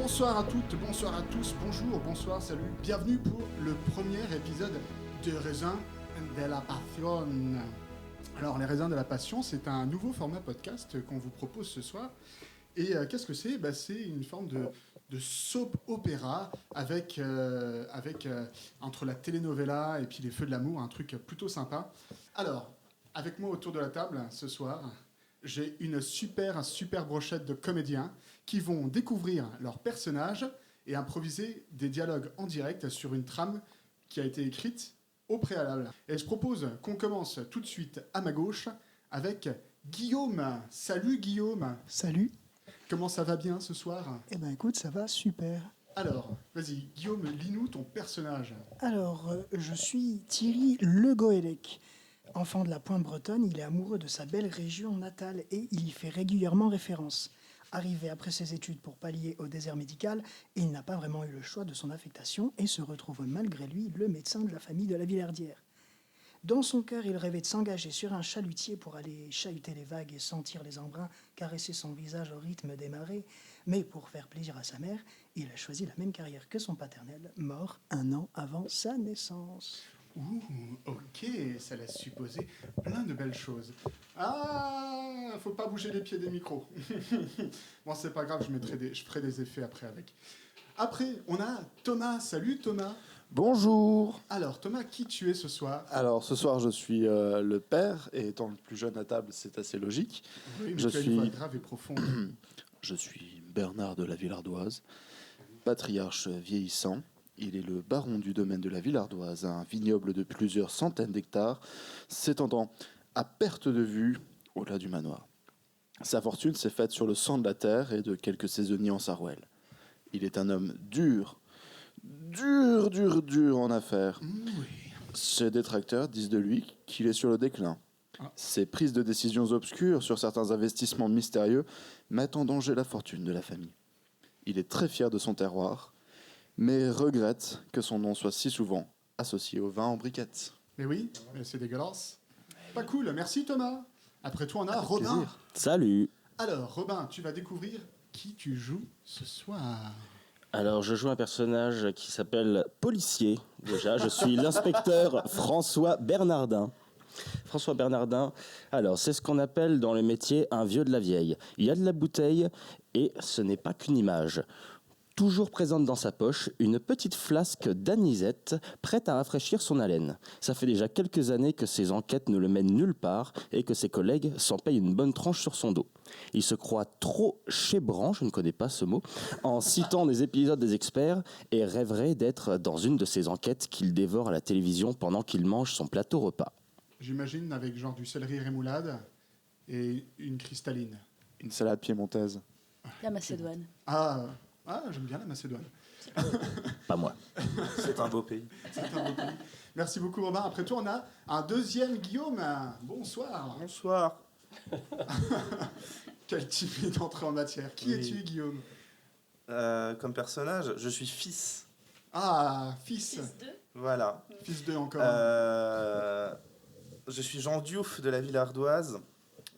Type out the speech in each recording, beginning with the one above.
Bonsoir à toutes, bonsoir à tous, bonjour, bonsoir, salut, bienvenue pour le premier épisode de Raisins de la Passion. Alors, les Raisins de la Passion, c'est un nouveau format podcast qu'on vous propose ce soir. Et qu'est-ce que c'est ? C'est une forme de soap opéra avec entre la telenovela et puis les Feux de l'amour, un truc plutôt sympa. Alors, avec moi autour de la table ce soir, j'ai une super brochette de comédiens qui vont découvrir leurs personnages et improviser des dialogues en direct sur une trame qui a été écrite au préalable. Et je propose qu'on commence tout de suite à ma gauche avec Guillaume. Salut Guillaume. Salut. Comment ça va bien ce soir ? Eh ben écoute, ça va super. Alors, vas-y, Guillaume, lis-nous ton personnage. Alors, je suis Thierry Le Goélec. Enfant de la Pointe bretonne, il est amoureux de sa belle région natale et il y fait régulièrement référence. Arrivé après ses études pour pallier au désert médical, il n'a pas vraiment eu le choix de son affectation et se retrouve malgré lui le médecin de la famille de la Villardière. Dans son cœur, il rêvait de s'engager sur un chalutier pour aller chahuter les vagues et sentir les embruns caresser son visage au rythme des marées. Mais pour faire plaisir à sa mère, il a choisi la même carrière que son paternel, mort 1 an avant sa naissance. Ouh, ok, ça laisse supposer plein de belles choses. Ah, faut pas bouger les pieds des micros. Bon, c'est pas grave, je ferai des effets après avec. Après, on a Thomas. Salut Thomas. Bonjour. Alors Thomas, qui tu es ce soir ? Alors ce soir je suis le père et étant le plus jeune à table c'est assez logique. Oui, mais je tu as une voix grave et profonde. Je suis Bernard de la Villardoise, patriarche vieillissant. Il est le baron du domaine de la Villardoise, un vignoble de plusieurs centaines d'hectares s'étendant à perte de vue au-delà du manoir. Sa fortune s'est faite sur le sang de la terre et de quelques saisonniers en Sarwell. Il est un homme dur en affaires. Oui. Ses détracteurs disent de lui qu'il est sur le déclin. Ses prises de décisions obscures sur certains investissements mystérieux mettent en danger la fortune de la famille. Il est très fier de son terroir, mais regrette que son nom soit si souvent associé au vin en briquette. Mais oui, mais c'est dégueulasse. Pas cool, merci Thomas. Après toi, on a Robin. Plaisir. Salut. Alors, Robin, tu vas découvrir qui tu joues ce soir. Alors, je joue un personnage qui s'appelle Policier. Déjà, je suis l'inspecteur François Bernardin. François Bernardin, alors c'est ce qu'on appelle dans le métier un vieux de la vieille. Il y a de la bouteille et ce n'est pas qu'une image. Toujours présente dans sa poche, une petite flasque d'anisette prête à rafraîchir son haleine. Ça fait déjà quelques années que ses enquêtes ne le mènent nulle part et que ses collègues s'en payent une bonne tranche sur son dos. Il se croit trop chébrant, je ne connais pas ce mot, en citant des épisodes des experts et rêverait d'être dans une de ces enquêtes qu'il dévore à la télévision pendant qu'il mange son plateau repas. J'imagine avec genre du céleri rémoulade et une cristalline. Une salade piémontaise. La Macédoine. Ah, j'aime bien la Macédoine. Pas moi. C'est un beau pays. C'est un beau pays. Merci beaucoup Robin. Après toi, on a un deuxième Guillaume. Bonsoir. Bonsoir. Quel type d'entrée en matière. Qui es-tu Guillaume ? Comme personnage, je suis fils. Ah, fils. Voilà. Fils 2 encore. Je suis Jean Diouf de la Villardoise.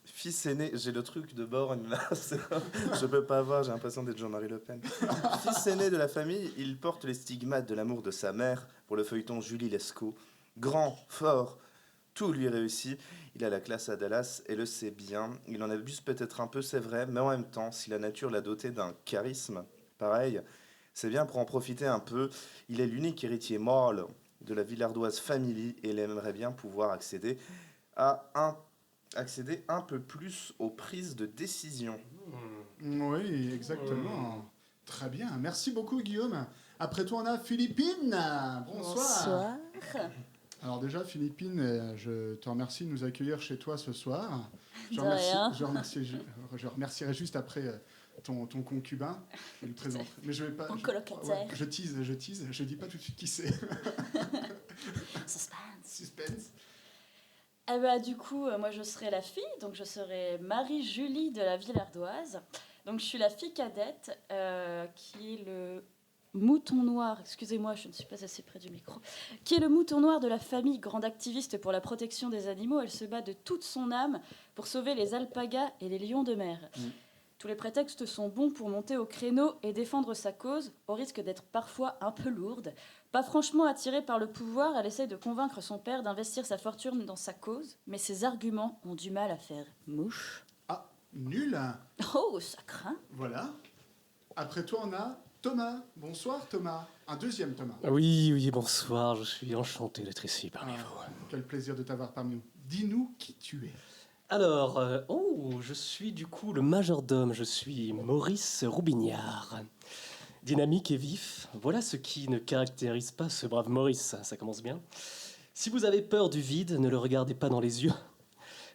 Fils aîné, j'ai le truc de Borgne là, je peux pas voir, j'ai l'impression d'être Jean-Marie Le Pen. Fils aîné de la famille, il porte les stigmates de l'amour de sa mère pour le feuilleton Julie Lescaut. Grand, fort, tout lui réussit. Il a la classe à Dallas et le sait bien. Il en abuse peut-être un peu, c'est vrai, mais en même temps, si la nature l'a doté d'un charisme pareil, c'est bien pour en profiter un peu. Il est l'unique héritier mâle de la Villardoise Family et il aimerait bien pouvoir accéder un peu plus aux prises de décision. Oui, exactement. Très bien. Merci beaucoup Guillaume. Après toi, on a Philippine. Bonsoir. Alors déjà, Philippine, je te remercie de nous accueillir chez toi ce soir. Je remercierai juste après ton concubin. Je le présente. Mais je vais pas. Mon colocataire. Je tease. Je dis pas tout de suite qui c'est. Suspense. Eh ben, du coup, moi je serai la fille, donc je serai Marie-Julie de la Villardoise. Donc je suis la fille cadette qui est le mouton noir, excusez-moi, je ne suis pas assez près du micro, qui est le mouton noir de la famille, grande activiste pour la protection des animaux. Elle se bat de toute son âme pour sauver les alpagas et les lions de mer. Tous les prétextes sont bons pour monter au créneau et défendre sa cause, au risque d'être parfois un peu lourde. Pas franchement attirée par le pouvoir, elle essaye de convaincre son père d'investir sa fortune dans sa cause, mais ses arguments ont du mal à faire mouche. Ah, nul. Oh, ça craint. Voilà. Après toi, on a Thomas. Bonsoir Thomas. Un deuxième Thomas. Oui, bonsoir, je suis enchanté d'être ici parmi vous. Quel plaisir de t'avoir parmi nous. Dis-nous qui tu es. Alors, je suis du coup le majordome, je suis Maurice Roubignard. Dynamique et vif, voilà ce qui ne caractérise pas ce brave Maurice, ça commence bien. Si vous avez peur du vide, ne le regardez pas dans les yeux.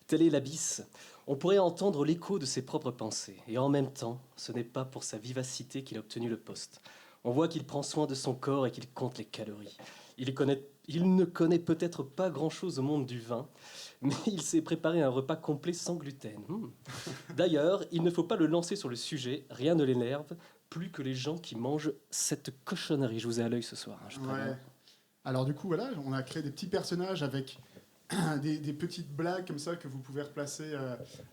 Tel est l'abysse. On pourrait entendre l'écho de ses propres pensées. Et en même temps, ce n'est pas pour sa vivacité qu'il a obtenu le poste. On voit qu'il prend soin de son corps et qu'il compte les calories. Il ne connaît peut-être pas grand-chose au monde du vin, mais il s'est préparé un repas complet sans gluten. D'ailleurs, il ne faut pas le lancer sur le sujet, rien ne l'énerve, plus que les gens qui mangent cette cochonnerie. Je vous ai à l'œil ce soir. Je préviens. Ouais. Alors du coup, voilà, on a créé des petits personnages avec des petites blagues comme ça que vous pouvez replacer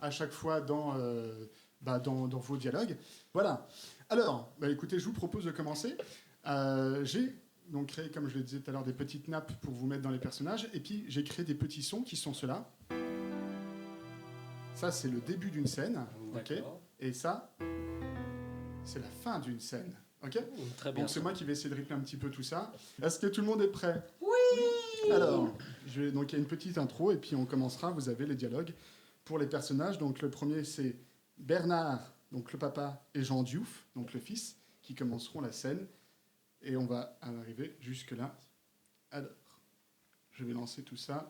à chaque fois dans vos dialogues. Voilà. Alors, écoutez, je vous propose de commencer. J'ai donc créé, comme je le disais tout à l'heure, des petites nappes pour vous mettre dans les personnages. Et puis, j'ai créé des petits sons qui sont ceux-là. Ça, c'est le début d'une scène. Ok. Et ça, c'est la fin d'une scène. Ok. Très bien. Donc, c'est moi qui vais essayer de rythmer un petit peu tout ça. Est-ce que tout le monde est prêt ? Oui. Alors, donc il y a une petite intro et puis on commencera. Vous avez les dialogues pour les personnages. Donc, le premier, c'est Bernard, donc le papa, et Jean Diouf, donc le fils, qui commenceront la scène. Et on va en arriver jusque-là. Alors, je vais lancer tout ça.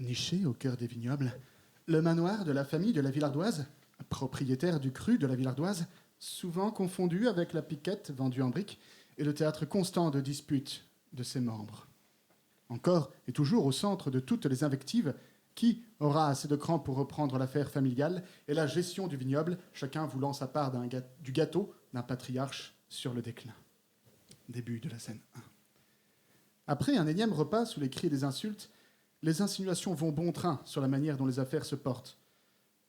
Niché au cœur des vignobles, le manoir de la famille de la Villardoise, propriétaire du cru de la Villardoise, souvent confondu avec la piquette vendue en briques, est le théâtre constant de disputes de ses membres. Encore et toujours au centre de toutes les invectives, qui aura assez de cran pour reprendre l'affaire familiale et la gestion du vignoble, chacun voulant sa part du gâteau d'un patriarche sur le déclin. Début de la scène 1. Après un énième repas sous les cris et les insultes, les insinuations vont bon train sur la manière dont les affaires se portent.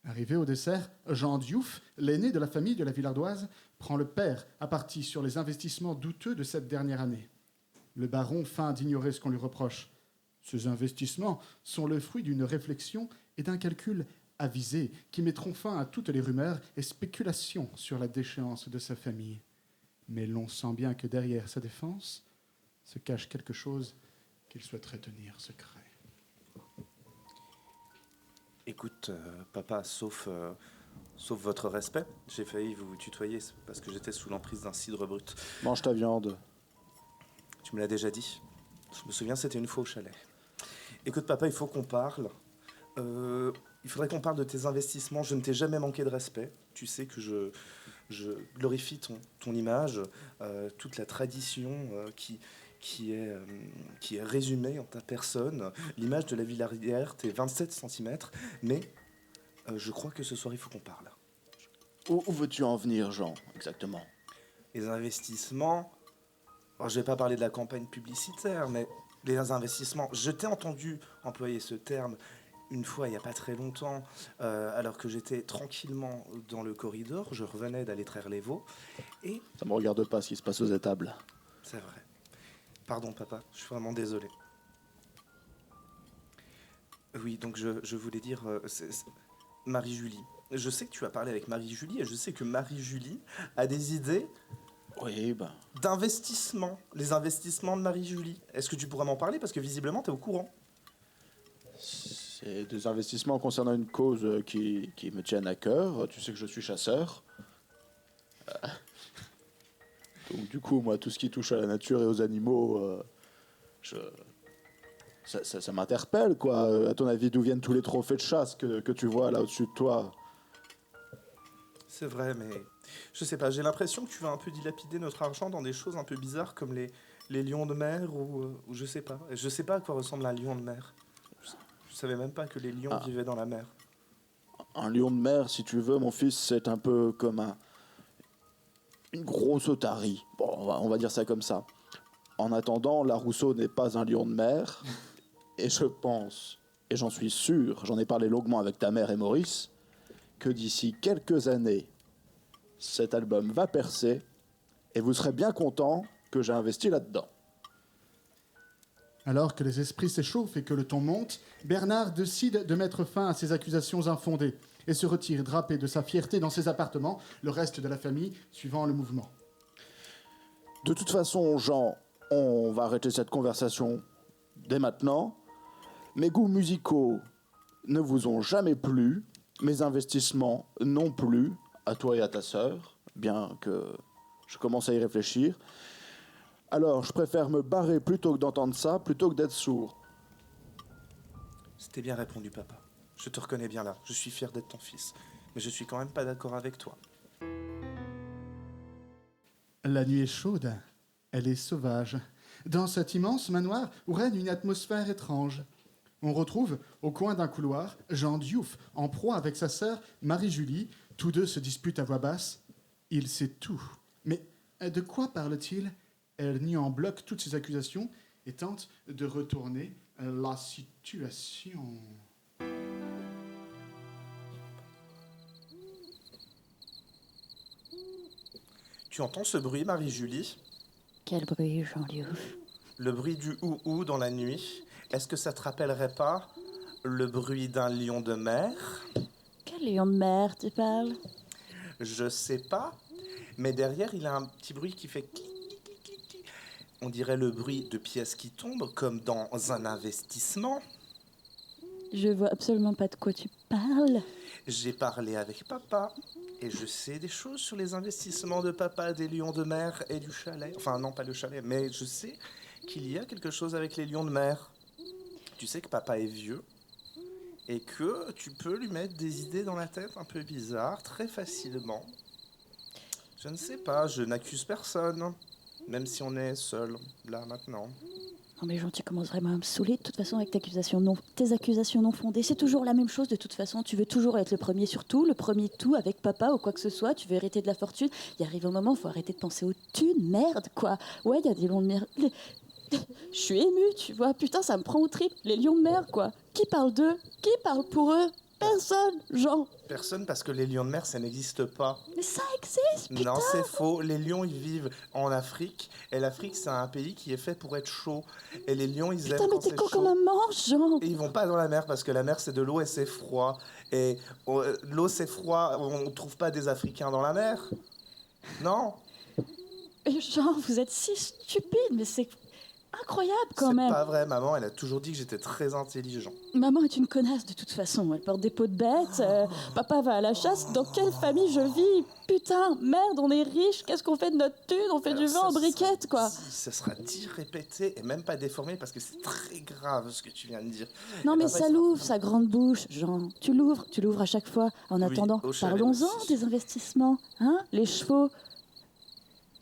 Arrivé au dessert, Jean Diouf, l'aîné de la famille de la Villardoise, prend le père à partie sur les investissements douteux de cette dernière année. Le baron feint d'ignorer ce qu'on lui reproche. Ces investissements sont le fruit d'une réflexion et d'un calcul avisé qui mettront fin à toutes les rumeurs et spéculations sur la déchéance de sa famille. Mais l'on sent bien que derrière sa défense se cache quelque chose qu'il souhaiterait tenir secret. Écoute, papa, sauf votre respect, j'ai failli vous tutoyer parce que j'étais sous l'emprise d'un cidre brut. Mange ta viande. Tu me l'as déjà dit. Je me souviens, c'était une fois au chalet. Écoute, papa, il faut qu'on parle. Il faudrait qu'on parle de tes investissements. Je ne t'ai jamais manqué de respect. Tu sais que je glorifie ton image, toute la tradition qui est résumée en ta personne. L'image de la Villardière, t'es 27 cm. Mais je crois que ce soir, il faut qu'on parle. Où veux-tu en venir, Jean, exactement ? Les investissements... Alors, je ne vais pas parler de la campagne publicitaire, mais les investissements... Je t'ai entendu employer ce terme une fois, il n'y a pas très longtemps, alors que j'étais tranquillement dans le corridor. Je revenais d'aller traire les veaux. Et... Ça me regarde pas ce qui se passe aux étables. C'est vrai. Pardon, papa, je suis vraiment désolé. Oui, donc je voulais dire... Marie-Julie. Je sais que tu as parlé avec Marie-Julie et je sais que Marie-Julie a des idées... Oui, d'investissement, les investissements de Marie-Julie. Est-ce que tu pourrais m'en parler? Parce que visiblement, tu es au courant. C'est des investissements concernant une cause qui me tienne à cœur. Tu sais que je suis chasseur. Donc du coup, moi, tout ce qui touche à la nature et aux animaux, ça m'interpelle, quoi. À ton avis, d'où viennent tous les trophées de chasse que tu vois là au-dessus de toi? C'est vrai, mais je sais pas, j'ai l'impression que tu vas un peu dilapider notre argent dans des choses un peu bizarres comme les lions de mer ou je sais pas. Je sais pas à quoi ressemble un lion de mer. Je savais même pas que les lions vivaient dans la mer. Un lion de mer, si tu veux, mon fils, c'est un peu comme une grosse otarie. Bon, on va dire ça comme ça. En attendant, la Rousseau n'est pas un lion de mer. Et je pense, et j'en suis sûr, j'en ai parlé longuement avec ta mère et Maurice, que d'ici quelques années, cet album va percer et vous serez bien content que j'ai investi là-dedans. Alors que les esprits s'échauffent et que le ton monte, Bernard décide de mettre fin à ces accusations infondées et se retire drapé de sa fierté dans ses appartements, le reste de la famille suivant le mouvement. De toute façon, Jean, on va arrêter cette conversation dès maintenant. Mes goûts musicaux ne vous ont jamais plu, mes investissements non plus, à toi et à ta sœur, bien que je commence à y réfléchir. Alors, je préfère me barrer plutôt que d'entendre ça, plutôt que d'être sourd. C'était bien répondu, papa. Je te reconnais bien là. Je suis fier d'être ton fils. Mais je suis quand même pas d'accord avec toi. La nuit est chaude, elle est sauvage. Dans cet immense manoir où règne une atmosphère étrange. On retrouve, au coin d'un couloir, Jean Diouf, en proie avec sa sœur Marie-Julie. Tous deux se disputent à voix basse. Il sait tout. Mais de quoi parle-t-il ? Elle nie en bloc toutes ces accusations et tente de retourner la situation. Tu entends ce bruit, Marie-Julie? Quel bruit, Jean-Diouf? Le bruit du ou dans la nuit. Est-ce que ça te rappellerait pas le bruit d'un lion de mer? Quel lion de mer, tu parles? Je sais pas, mais derrière, il a un petit bruit qui fait clic, clic, clic, clic, clic. On dirait le bruit de pièces qui tombent, comme dans un investissement. Je vois absolument pas de quoi tu parles. J'ai parlé avec papa, et je sais des choses sur les investissements de papa, des lions de mer et du chalet. Enfin, non, pas le chalet, mais je sais qu'il y a quelque chose avec les lions de mer. Tu sais que papa est vieux, et que tu peux lui mettre des idées dans la tête un peu bizarres, très facilement. Je ne sais pas, je n'accuse personne, même si on est seul, là, maintenant. Non mais Jean, tu commences vraiment à me saouler de toute façon avec tes accusations non fondées. C'est toujours la même chose de toute façon. Tu veux toujours être le premier sur tout, le premier de tout avec papa ou quoi que ce soit. Tu veux hériter de la fortune. Il arrive un moment, il faut arrêter de penser aux thunes. Merde, quoi. Ouais, il y a des lions de mer. Je suis émue, tu vois. Putain, ça me prend au trip. Les lions de mer, quoi. Qui parle d'eux? Qui parle pour eux? Personne, Jean. Personne, parce que les lions de mer, ça n'existe pas. Mais ça existe, putain. Non, c'est faux. Les lions, ils vivent en Afrique. Et l'Afrique, c'est un pays qui est fait pour être chaud. Et les lions, ils aiment quand c'est chaud. Putain, mais t'es con comme un manche, Jean. Et ils vont pas dans la mer, parce que la mer, c'est de l'eau et c'est froid. Et l'eau, c'est froid. On ne trouve pas des Africains dans la mer. Non. Jean, vous êtes si stupide, mais c'est incroyable quand même. C'est pas vrai, maman, elle a toujours dit que j'étais très intelligent. Maman est une connasse de toute façon, elle porte des peaux de bête, papa va à la chasse, dans quelle famille je vis? Putain, merde, on est riche, qu'est-ce qu'on fait de notre thune? On fait du vin en briquette, quoi. Ça sera dit, répété et même pas déformé parce que c'est très grave ce que tu viens de dire. Non mais ça l'ouvre, sa grande bouche, Jean. Tu l'ouvres à chaque fois. En attendant, au chalet parlons-en aussi. des investissements, hein? Les chevaux.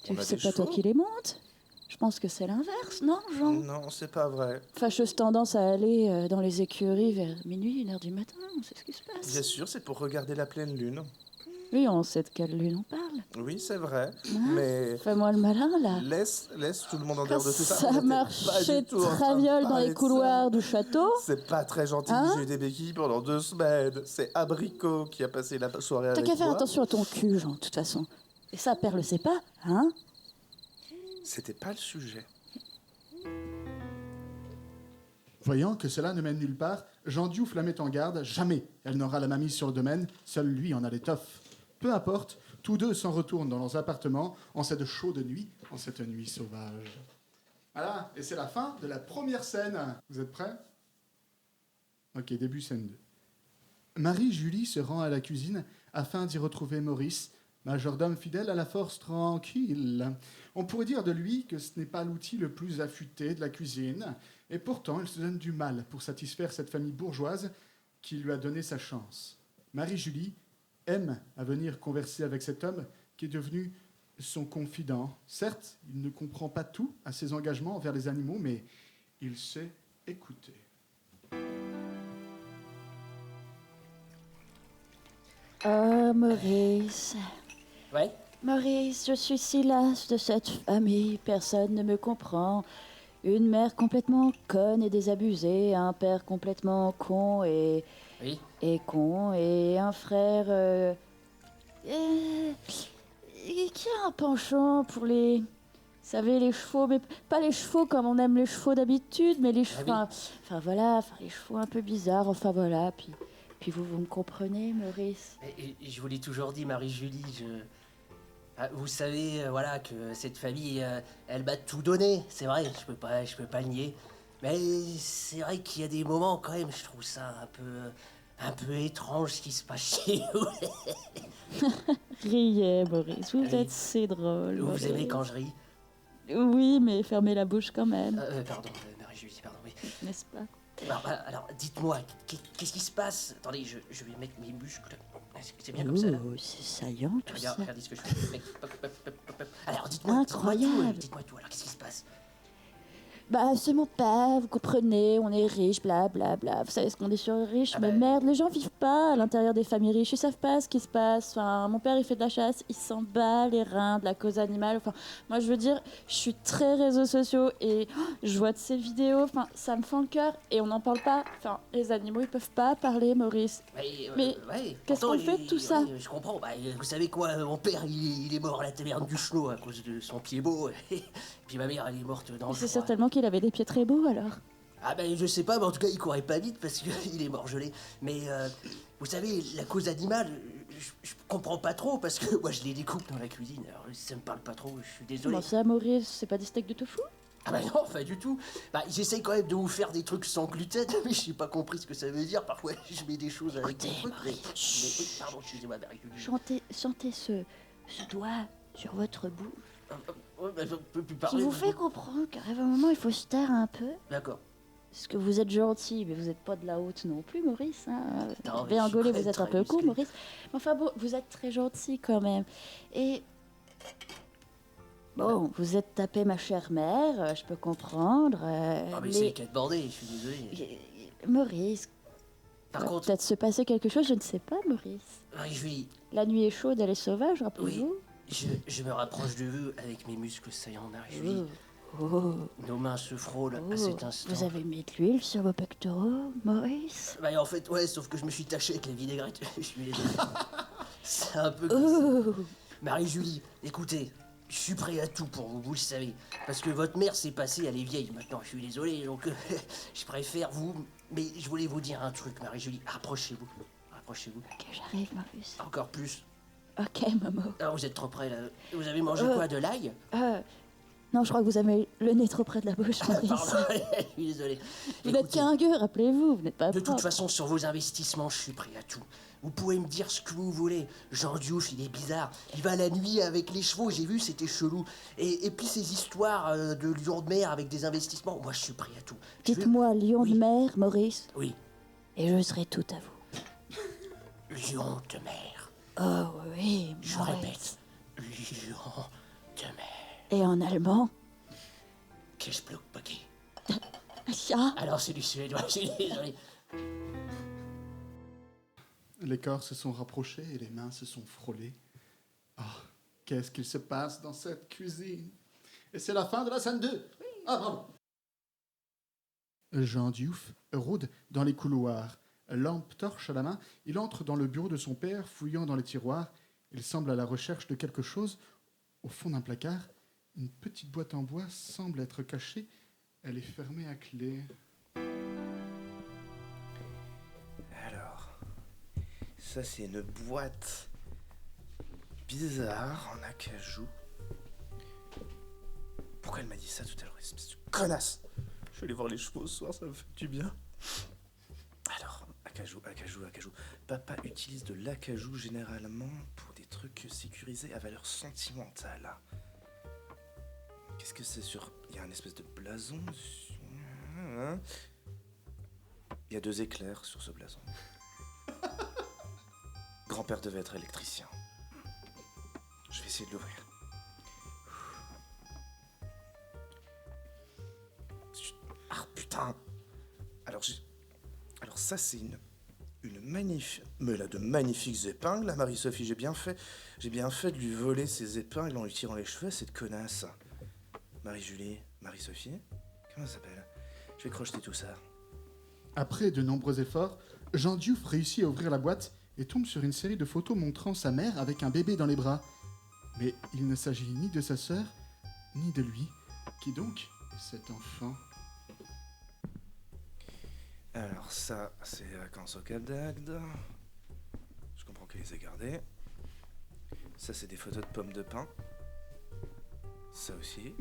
On a C'est des pas toi chevaux qui les montes? Je pense que c'est l'inverse, non, Jean? Non, c'est pas vrai. Fâcheuse tendance à aller dans les écuries vers minuit, 1h du matin, c'est ce qui se passe. Bien sûr, c'est pour regarder la pleine lune. Oui, on sait de quelle lune on parle. Oui, c'est vrai. Hein? Mais Fais-moi le malin, là. laisse tout le monde en dehors de tout ça. Ça On était pas marchait du tout en train de traviole dans parler les de couloirs ça. du château. C'est pas très gentil, Hein? j'ai eu des béquilles pendant 2 semaines. C'est Abricot qui a passé la soirée T'as avec qu'à faire moi. attention à ton cul, Jean, de toute façon. Et ça, père le sait pas, hein? C'était pas le sujet. Voyant que cela ne mène nulle part, Jean Diouf la met en garde. Jamais elle n'aura la main mise sur le domaine. Seul lui en a l'étoffe. Peu importe, tous deux s'en retournent dans leurs appartements en cette chaude nuit, en cette nuit sauvage. Voilà, et c'est la fin de la première scène. Vous êtes prêts? Ok, début scène 2. Marie-Julie se rend à la cuisine afin d'y retrouver Maurice, majordome fidèle à la force tranquille. On pourrait dire de lui que ce n'est pas l'outil le plus affûté de la cuisine, et pourtant il se donne du mal pour satisfaire cette famille bourgeoise qui lui a donné sa chance. Marie-Julie aime à venir converser avec cet homme qui est devenu son confident. Certes, il ne comprend pas tout à ses engagements envers les animaux, mais il sait écouter. Oh, Maurice. Ouais. Maurice, je suis si lasse de cette famille. Personne ne me comprend. une mère complètement conne et désabusée, un père complètement con et Oui. con, et un frère qui a un penchant pour les... Vous savez, les chevaux, mais pas les chevaux comme on aime les chevaux d'habitude, mais les chevaux... Ah Enfin voilà, les chevaux un peu bizarres, enfin voilà. Puis vous me comprenez, Maurice? Et je vous l'ai toujours dit, Marie-Julie, vous savez, voilà, que cette famille, elle m'a tout donné, c'est vrai, je peux pas le nier. Mais c'est vrai qu'il y a des moments, quand même, je trouve ça un peu étrange ce qui se passe chez vous. Riez, Maurice, vous Oui. êtes si drôle. Vous Maurice. aimez quand je ris? Oui, mais fermez la bouche quand même, Pardon, Marie-Julie, pardon, oui. n'est-ce pas? Alors, dites-moi, qu'est-ce qui se passe? Attendez, je vais mettre mes muscles. C'est bien comme ça, là? C'est saillant tout ça. Regardez ce que je fais. Hop, hop, hop, hop. Alors, dites-moi Incroyable. dites-moi tout, alors qu'est-ce qui se passe? Bah, c'est mon père, vous comprenez, on est riche, bla bla bla. Vous savez ce qu'on dit sur les riches, Ah mais bah. merde, les gens vivent pas à l'intérieur des familles riches, ils savent pas ce qui se passe. Enfin, mon père, il fait de la chasse, il s'en bat les reins de la cause animale. Enfin, moi, je veux dire, je suis très réseaux sociaux et je vois de ces vidéos, enfin, ça me fend le cœur et on n'en parle pas. Enfin, les animaux, ils peuvent pas parler, Maurice. Mais ouais, qu'est-ce pourtant, qu'on fait de tout ça? ouais, je comprends. Bah, vous savez quoi, mon père, il est mort à la taverne du Chenot à cause de son pied beau. Puis ma mère, elle est morte dans le C'est froid. certainement qu'il avait des pieds très beaux alors. Ah ben je sais pas, mais en tout cas il courait pas vite parce qu'il est mort gelé. Mais vous savez, la cause animale, je comprends pas trop parce que moi je les découpe dans la cuisine. Alors ça me parle pas trop, je suis désolé. Comment ça, Maurice? C'est pas des steaks de tofu? Ah bah non, pas du tout. Bah j'essaye quand même de vous faire des trucs sans gluten, mais j'ai pas compris ce que ça veut dire. Parfois je mets des choses avec des trucs. Mais oui, pardon, excusez-moi, Marie-Julie. Sentez ce doigt sur votre bouche. Ouais, bah, je peux plus Qui parler. vous fait comprendre qu'à un moment, il faut se taire un peu. D'accord. Parce que vous êtes gentil, mais vous n'êtes pas de la haute non plus, Maurice. Hein. Non, mais Bien je suis gaulé, très, vous êtes un très peu con, musclé. Maurice. Mais enfin bon, vous êtes très gentil quand même. Et... Bon, vous êtes tapé ma chère mère, je peux comprendre. Ah mais c'est le cas de bordé, je suis désolé. Maurice, Par va contre, peut-être se passer quelque chose, je ne sais pas, Maurice. Marie-Julie, La nuit est chaude, elle est sauvage, rappelez-vous. je me rapproche de vous avec mes muscles saillants, Marie-Julie. Oh. Nos mains se frôlent Oh. à cet instant. Vous avez mis de l'huile sur vos pectoraux, Maurice? Bah en fait, ouais, sauf que je me suis taché avec la vinaigrette. Je suis désolé. C'est un peu... Oh. Marie-Julie, écoutez, je suis prêt à tout pour vous, vous le savez. Parce que votre mère s'est passée, elle est vieille maintenant, je suis désolé, donc je préfère vous... Mais je voulais vous dire un truc, Marie-Julie, rapprochez-vous. Rapprochez-vous. Ok, j'arrive, Maurice. Encore plus. Ok, Momo. Ah, vous êtes trop près là. Vous avez mangé quoi, de l'ail? Non, je crois que vous avez le nez trop près de la bouche, Maurice. Pardon, je suis désolé. Vous n'êtes Écoutez, qu'un gueux, rappelez-vous, vous n'êtes pas de toute propre. façon, sur vos investissements, je suis prêt à tout. Vous pouvez me dire ce que vous voulez. Jean Diouf, il est bizarre. Il va la nuit avec les chevaux, j'ai vu, c'était chelou. Et puis ces histoires de lion de mer avec des investissements, moi je suis prêt à tout. Je veux- Dites-moi, lion Oui. de mer, Maurice, Oui, et je serai tout à vous. lion de mer. Oh oui, Je Maurice. répète, lion de mer. Et en allemand? Käseblutbucky. Ja. Alors c'est du suédois, je suis désolé. Les corps se sont rapprochés et les mains se sont frôlées. Ah, qu'est-ce qu'il se passe dans cette cuisine? Et c'est la fin de la scène 2. Ah, bravo. Jean Diouf rôde dans les couloirs. Lampe torche à la main, il entre dans le bureau de son père, fouillant dans les tiroirs. Il semble à la recherche de quelque chose. Au fond d'un placard, une petite boîte en bois semble être cachée. Elle est fermée à clé. Alors, ça c'est une boîte bizarre en acajou. Pourquoi elle m'a dit ça tout à l'heure, espèce de connasse? Je vais aller voir les chevaux ce soir, ça me fait du bien. Alors, acajou. Papa utilise de l'acajou généralement pour des trucs sécurisés à valeur sentimentale. Qu'est-ce que c'est sur... Il y a un espèce de blason dessus. Il y a 2 éclairs sur ce blason. Grand-père devait être électricien. Je vais essayer de l'ouvrir. Ah putain. Alors ça c'est une magnifique... Mais elle a de magnifiques épingles, la Marie-Sophie. J'ai bien fait de lui voler ses épingles en lui tirant les cheveux, cette connasse. Marie-Julie, Marie-Sophie, Comment ça s'appelle? Je vais crocheter tout ça. Après de nombreux efforts, Jean Diouf réussit à ouvrir la boîte et tombe sur une série de photos montrant sa mère avec un bébé dans les bras. Mais il ne s'agit ni de sa sœur, ni de lui. Qui donc est cet enfant? Alors ça, c'est les vacances au Cap d'Agde. Je comprends qu'elle les ait gardées. Ça, c'est des photos de pommes de pin. Ça aussi.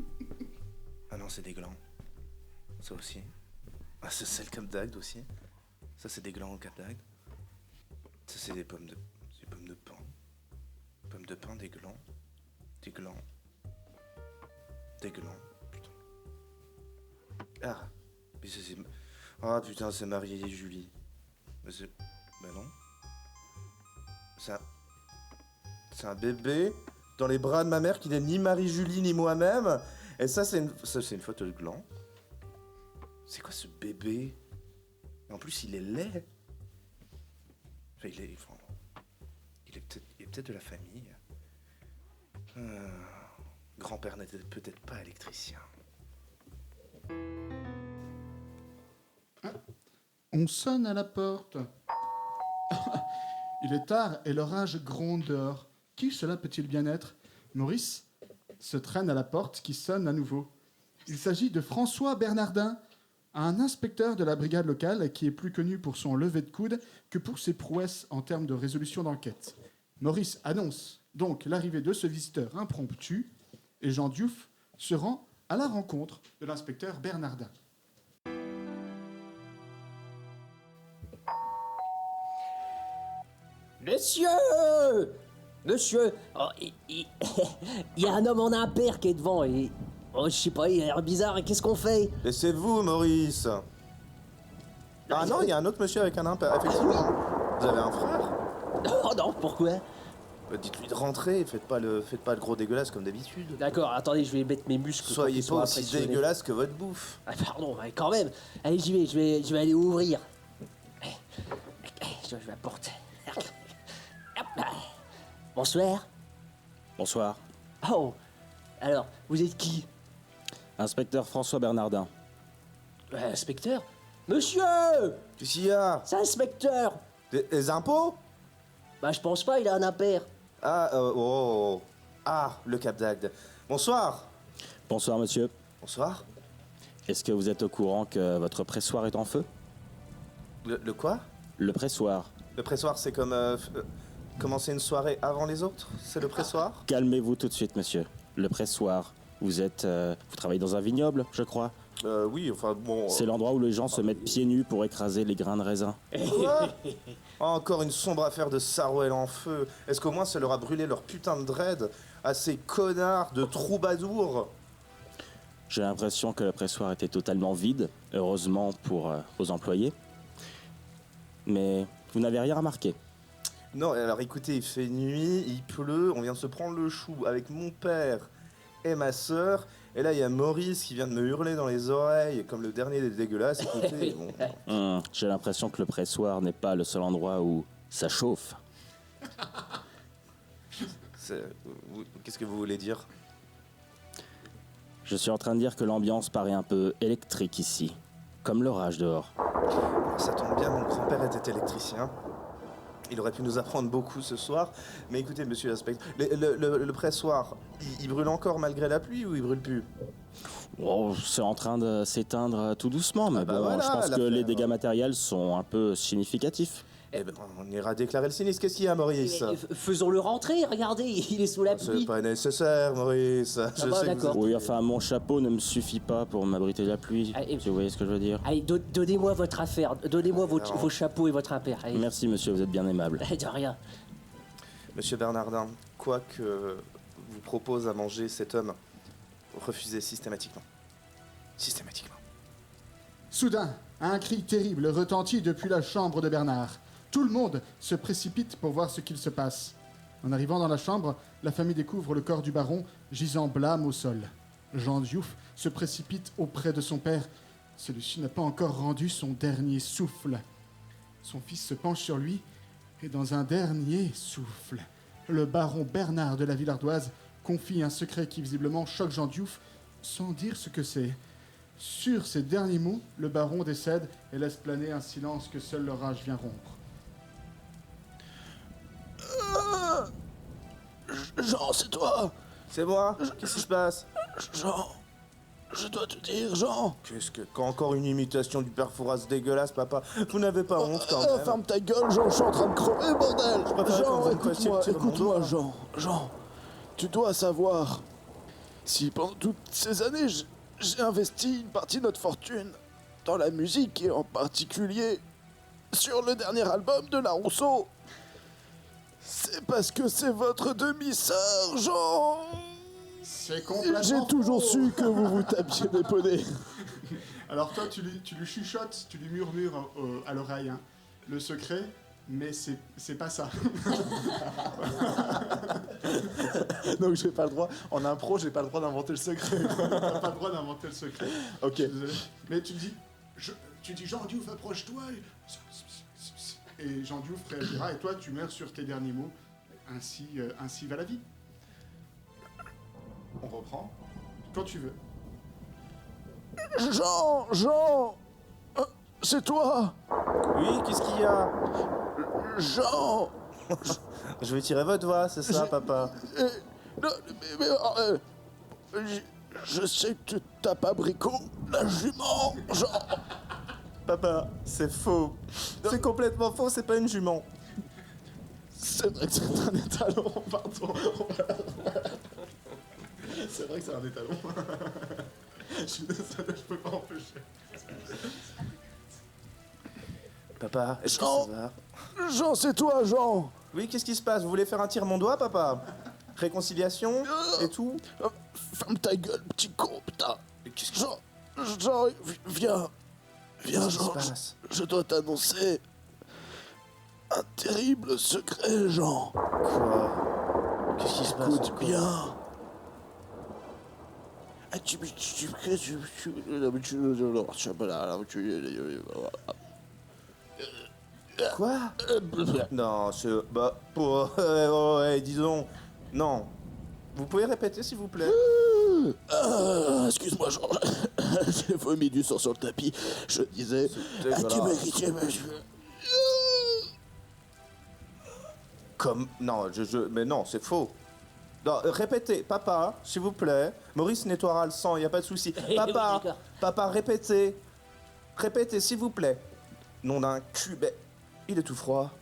Ah non, c'est des glands. Ça aussi. Ah, ça, c'est le Cap d'Agde aussi. Ça, c'est des glands au Cap d'Agde. Ça, c'est des pommes de pain. Pommes de pain, des glands. Des glands. Des glands. Putain. Ah. Mais ça, c'est... Ah putain, c'est Marie et Julie. Mais c'est... Ben non. C'est un bébé dans les bras de ma mère qui n'est ni Marie-Julie ni moi-même. Et ça, c'est une photo de gland. C'est quoi ce bébé? En plus, il est laid. Enfin, il est peut-être de la famille. Grand-père n'était peut-être pas électricien. On sonne à la porte. Il est tard et l'orage gronde dehors. Qui cela peut-il bien être? Maurice se traîne à la porte qui sonne à nouveau. Il s'agit de François Bernardin, un inspecteur de la brigade locale qui est plus connu pour son lever de coude que pour ses prouesses en termes de résolution d'enquête. Maurice annonce donc l'arrivée de ce visiteur impromptu et Jean Diouf se rend à la rencontre de l'inspecteur Bernardin. Monsieur! Monsieur! Oh, il y a un homme en impair qui est devant et... Oh, je sais pas, il a l'air bizarre. Qu'est-ce qu'on fait? Laissez-vous, Maurice. Ah non, il y a un autre monsieur avec un impair. Effectivement. Vous avez un frère? Oh non, pourquoi? Dites-lui de rentrer, faites pas le gros dégueulasse comme d'habitude. D'accord, attendez, je vais mettre mes muscles. Soyez pour pas qu'ils soient aussi impressionnés. dégueulasse que votre bouffe. Ah, pardon, mais quand même. Allez, je vais aller ouvrir. Je vais apporter. Bonsoir. Bonsoir. Oh, alors, vous êtes qui? Inspecteur François Bernardin. Inspecteur? Monsieur! Qu'est-ce qu'il y a? C'est inspecteur! Des impôts? Bah, je pense pas, il a un impair. Ah, oh. Ah, le Cap d'Agde. Bonsoir. Bonsoir, monsieur. Bonsoir. Est-ce que vous êtes au courant que votre pressoir est en feu? Le quoi? Le pressoir. Le pressoir, c'est comme commencer une soirée avant les autres? C'est le pressoir? Calmez-vous tout de suite, monsieur. Le pressoir. Vous travaillez dans un vignoble, je crois. Oui, enfin bon... C'est l'endroit où les gens se mettent pieds nus pour écraser les grains de raisin. Quoi? Encore une sombre affaire de Sarouel en feu. Est-ce qu'au moins ça leur a brûlé leur putain de dread à ces connards de troubadours? J'ai l'impression que le pressoir était totalement vide, heureusement pour vos employés. Mais vous n'avez rien remarqué. Non, alors écoutez, il fait nuit, il pleut, on vient de se prendre le chou avec mon père et ma sœur. Et là, il y a Maurice qui vient de me hurler dans les oreilles, comme le dernier des dégueulasses. Écoutez, bon... J'ai l'impression que le pressoir n'est pas le seul endroit où ça chauffe. Qu'est-ce que vous voulez dire? Je suis en train de dire que l'ambiance paraît un peu électrique ici, comme l'orage dehors. Ça tombe bien, mon grand-père était électricien. Il aurait pu nous apprendre beaucoup ce soir. Mais écoutez, monsieur l'inspecteur, le pressoir, il brûle encore malgré la pluie ou il brûle plus? Oh, c'est en train de s'éteindre tout doucement, mais bon, voilà, je pense que l'affaire. les dégâts matériels sont un peu significatifs. Eh ben, on ira déclarer le sinistre. Qu'est-ce qu'il y a, Maurice? Faisons-le rentrer, regardez, il est sous la C'est pluie. pas nécessaire, Maurice. Je bah, sais que d'accord. vous- Oui, enfin, mon chapeau ne me suffit pas pour m'abriter de la pluie, Allez, si vous voyez ce que je veux dire. Allez, donnez-moi votre affaire, donnez-moi vos chapeaux et votre impair. Allez. Merci, monsieur, vous êtes bien aimable. De rien. Monsieur Bernardin, quoi que vous propose à manger cet homme, refusez systématiquement. Systématiquement. Soudain, un cri terrible retentit depuis la chambre de Bernard. Tout le monde se précipite pour voir ce qu'il se passe. En arrivant dans la chambre, la famille découvre le corps du baron gisant blâme au sol. Jean Diouf se précipite auprès de son père. Celui-ci n'a pas encore rendu son dernier souffle. Son fils se penche sur lui et dans un dernier souffle, le baron Bernard de la Villardoise confie un secret qui visiblement choque Jean Diouf sans dire ce que c'est. Sur ces derniers mots, le baron décède et laisse planer un silence que seule l'orage vient rompre. Jean, c'est toi. C'est moi. Qu'est-ce qui se passe? Jean, je dois te dire, Jean. Qu'est-ce que... Encore une imitation du père Fouras dégueulasse, papa. Vous n'avez pas honte quand même. Ferme ta gueule, Jean, je suis en train de crever, bordel. préférais quand Jean, vous me fassiez le tir de mon écoute-moi, doigt. Jean, tu dois savoir, si pendant toutes ces années, j'ai investi une partie de notre fortune dans la musique, et en particulier sur le dernier album de La Rousseau, c'est parce que c'est votre demi-sœur, Jean. C'est complètement J'ai toujours faux. su que vous vous tapiez des poneys. Alors toi, tu lui chuchotes, tu lui murmures à l'oreille le secret, mais c'est pas ça. Donc j'ai pas le droit, en impro, j'ai pas le droit d'inventer le secret. T'as pas le droit d'inventer le secret. Ok. Je suis désolé. Mais tu dis Jean Diouf, approche-toi. Et Jean Diouf réagira, et toi, tu meurs sur tes derniers mots. Ainsi va la vie. On reprend. Quand tu veux. Jean, c'est toi, Oui, qu'est-ce qu'il y a? Jean. Je vais tirer votre voix, c'est ça, papa? Non, je sais que tu tapes à Bricot, la jument, Jean. Papa, c'est faux. C'est complètement faux, c'est pas une jument. C'est vrai que c'est un étalon, pardon. C'est vrai que c'est un étalon. Je suis désolé, je peux pas empêcher. Papa, est-ce que Jean. ça va? Jean, c'est toi, Jean. Oui, qu'est-ce qui se passe? Vous voulez faire un tir mon doigt, papa? Réconciliation et tout? Ferme ta gueule, petit con, putain. Jean, viens, Qu'est-ce qui Jean, se passe? je dois t'annoncer un terrible secret, Jean. Quoi? Qu'est-ce qui se passe Écoute encore? bien. Quoi? Non, c'est... Bah, pour... ouais, disons... Non. Vous pouvez répéter, s'il vous plaît? Excuse-moi, Jean. J'ai vomi du sang sur le tapis. Je disais... Comme... Non, mais non, c'est faux. Non, répétez, papa, s'il vous plaît. Maurice nettoiera le sang, y a pas de souci. Oui, Papa, d'accord. papa, répétez. Répétez, s'il vous plaît. Nom d'un cul, mais il est tout froid.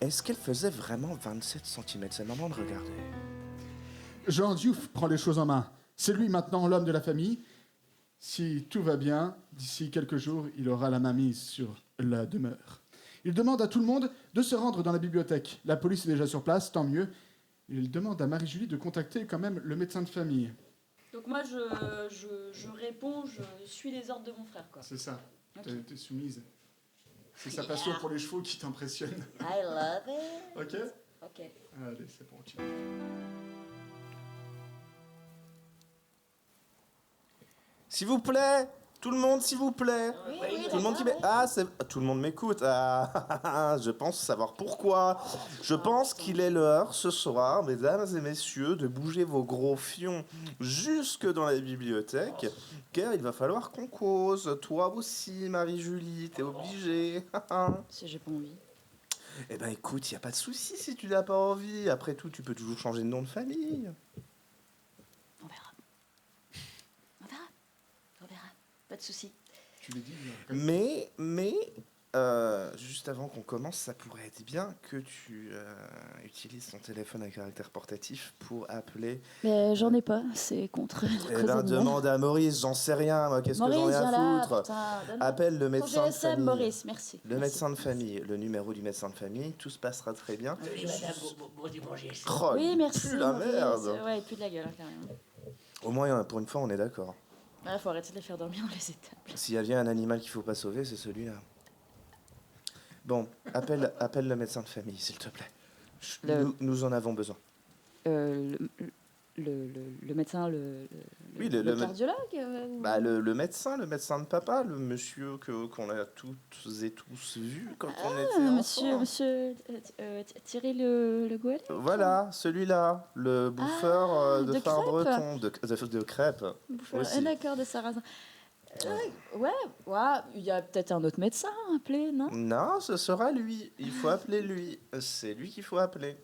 Est-ce qu'elle faisait vraiment 27 cm? C'est le moment de regarder. Jean Diouf prend les choses en main. C'est lui maintenant l'homme de la famille. Si tout va bien, d'ici quelques jours, il aura la main mise sur la demeure. Il demande à tout le monde de se rendre dans la bibliothèque. La police est déjà sur place, tant mieux. Il demande à Marie-Julie de contacter quand même le médecin de famille. Donc moi, je réponds, je suis les ordres de mon frère, quoi. C'est ça. Ok. T'es soumise. C'est sa passion pour les chevaux qui t'impressionne. I love it. Ok? Ok. Allez, c'est bon. S'il vous plaît, tout le monde, s'il vous plaît. Oui, Tout le monde qui tout le monde m'écoute. Ah, je pense savoir pourquoi. Je pense qu'il est l'heure ce soir, mesdames et messieurs, de bouger vos gros fions jusque dans la bibliothèque, car il va falloir qu'on cause. Toi aussi, Marie-Julie, t'es obligée. Si j'ai pas envie. Eh ben écoute, y a pas de souci si tu n'as pas envie. Après tout, tu peux toujours changer de nom de famille. On verra. On verra. On verra. Pas de souci. Tu l'as dit. Mais, juste avant qu'on commence, ça pourrait être bien que tu utilises ton téléphone à caractère portatif pour appeler. Mais j'en ai pas, c'est contre. Eh ben, demande à Maurice, j'en sais rien, moi, qu'est-ce que j'en ai Maurice, à viens là, foutre. putain, donne-moi Appelle le ton médecin de GSM, famille. Maurice, merci. Le Merci. médecin de famille, le numéro du médecin de famille, tout se passera très bien. Oui, madame, bon dimanche. Oh, Oui, il merci. pue la Maurice. merde. Ouais, il pue de la gueule, hein, carrément. Au moins, pour une fois, on est d'accord. Ouais, faut arrêter de les faire dormir dans les étables. S'il y a bien un animal qu'il faut pas sauver, c'est celui-là. Bon, appelle le médecin de famille, s'il te plaît. Le- Nous en avons besoin. Le le médecin, Oui, le cardiologue ou- Bah, le médecin de papa, le monsieur qu'on a toutes et tous vu quand on était enfants. monsieur Thierry Le Gouet. Voilà, celui-là, le bouffeur de de phare crêpes. breton, de crêpes. Aussi. D'accord, de sarrasin. Ouais, il y a peut-être un autre médecin à appeler, non? Non, ce sera lui. Il faut appeler lui. C'est lui qu'il faut appeler.